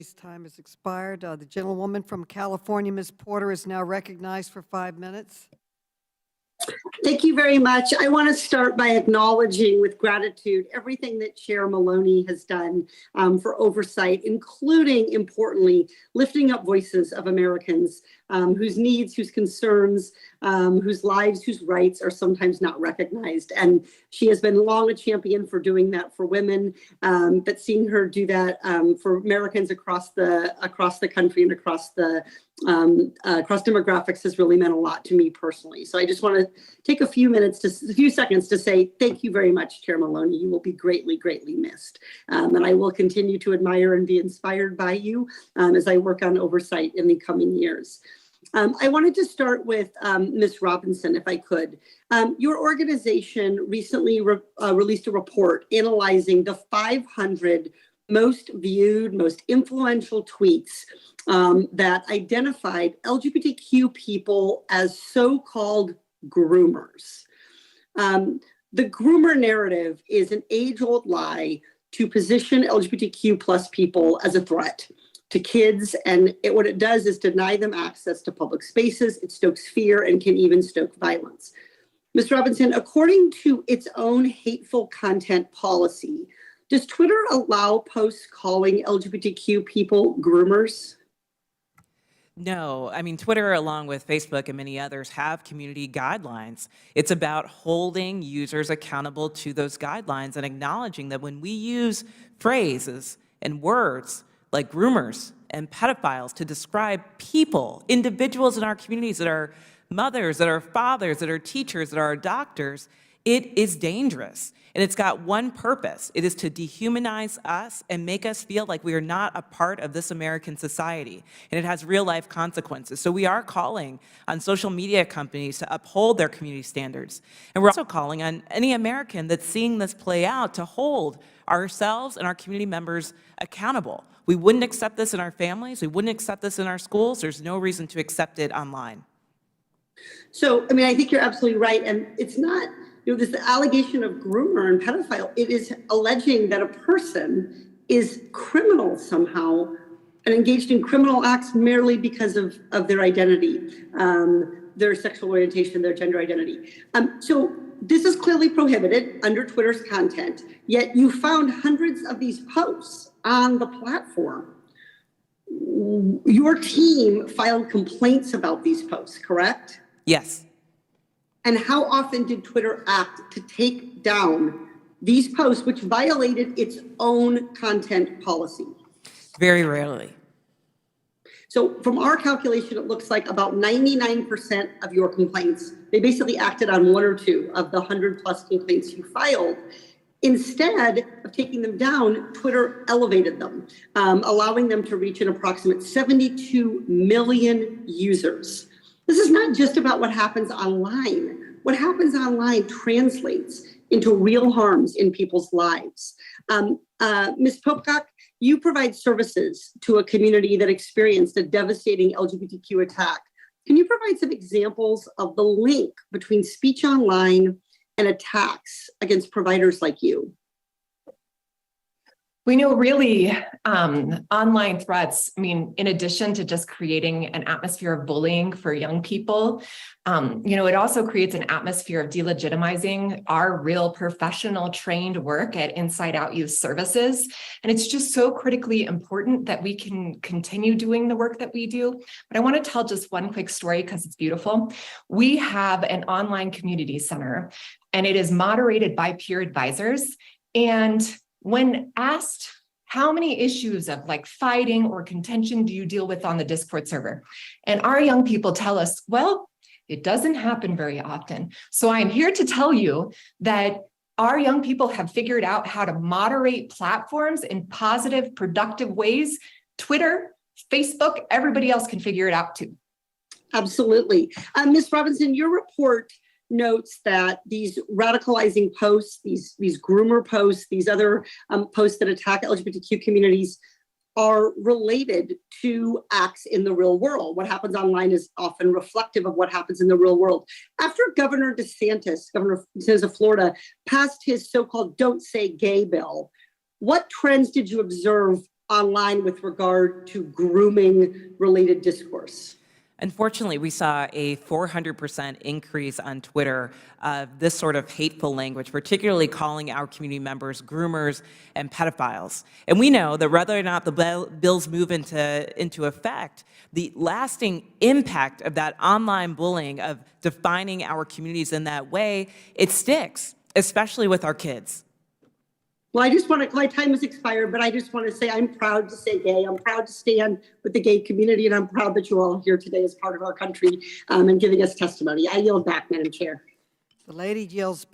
His time has expired. The gentlewoman from California, Ms. Porter, is now recognized for 5 minutes. Thank you very much. I want to start by acknowledging with gratitude everything that Chair Maloney has done for oversight, including, importantly, lifting up voices of Americans whose needs, whose concerns, whose lives, whose rights are sometimes not recognized. And she has been long a champion for doing that for women, but seeing her do that for Americans across the country and across demographics has really meant a lot to me personally. So I just want to take a few seconds to say thank you very much, Chair Maloney. You will be greatly, greatly missed. And I will continue to admire and be inspired by you as I work on oversight in the coming years. I wanted to start with Ms. Robinson, if I could. Your organization recently released a report analyzing the 500 most viewed, most influential tweets that identified LGBTQ people as so-called groomers. The groomer narrative is an age-old lie to position LGBTQ plus people as a threat to kids, and what it does is deny them access to public spaces. It stokes fear and can even stoke violence. Ms. Robinson, according to its own hateful content policy, does Twitter allow posts calling LGBTQ people groomers? No, I mean, Twitter, along with Facebook and many others, have community guidelines. It's about holding users accountable to those guidelines and acknowledging that when we use phrases and words like groomers and pedophiles to describe people, individuals in our communities that are mothers, that are fathers, that are teachers, that are doctors, it is dangerous. And it's got one purpose. It is to dehumanize us and make us feel like we are not a part of this American society. And it has real life consequences. So we are calling on social media companies to uphold their community standards. And we're also calling on any American that's seeing this play out to hold ourselves and our community members accountable. We wouldn't accept this in our families. We wouldn't accept this in our schools. There's no reason to accept it online. So, I mean, I think you're absolutely right. And it's not, this allegation of groomer and pedophile, it is alleging that a person is criminal somehow and engaged in criminal acts merely because of their identity, their sexual orientation, their gender identity. So this is clearly prohibited under Twitter's content, yet you found hundreds of these posts on the platform. Your team filed complaints about these posts, correct? Yes. And how often did Twitter act to take down these posts, which violated its own content policy? Very rarely. So from our calculation, it looks like about 99% of your complaints, they basically acted on one or two of the 100 plus complaints you filed. Instead of taking them down, Twitter elevated them, allowing them to reach an approximate 72 million users. This is not just about what happens online. What happens online translates into real harms in people's lives. Ms. Popcock, you provide services to a community that experienced a devastating LGBTQ attack. Can you provide some examples of the link between speech online and attacks against providers like you? We know really online threats, I mean, in addition to just creating an atmosphere of bullying for young people, it also creates an atmosphere of delegitimizing our real professional trained work at Inside Out Youth Services. And it's just so critically important that we can continue doing the work that we do. But I want to tell just one quick story because it's beautiful. We have an online community center, and it is moderated by peer advisors. And when asked how many issues of like fighting or contention do you deal with on the Discord server? And our young people tell us, well, it doesn't happen very often. So I'm here to tell you that our young people have figured out how to moderate platforms in positive, productive ways. Twitter, Facebook, everybody else can figure it out too. Absolutely. Ms. Robinson, your report notes that these radicalizing posts, these groomer posts, these other posts that attack LGBTQ communities are related to acts in the real world. What happens online is often reflective of what happens in the real world. After Governor DeSantis of Florida, passed his so-called Don't Say Gay bill, what trends did you observe online with regard to grooming related discourse? Unfortunately, we saw a 400% increase on Twitter of this sort of hateful language, particularly calling our community members groomers and pedophiles. And we know that whether or not the bills move into effect, the lasting impact of that online bullying, of defining our communities in that way, it sticks, especially with our kids. Well, I just want to, my time has expired, but I just want to say I'm proud to say gay. I'm proud to stand with the gay community, and I'm proud that you're all here today as part of our country and giving us testimony. I yield back, Madam Chair. The lady yields back.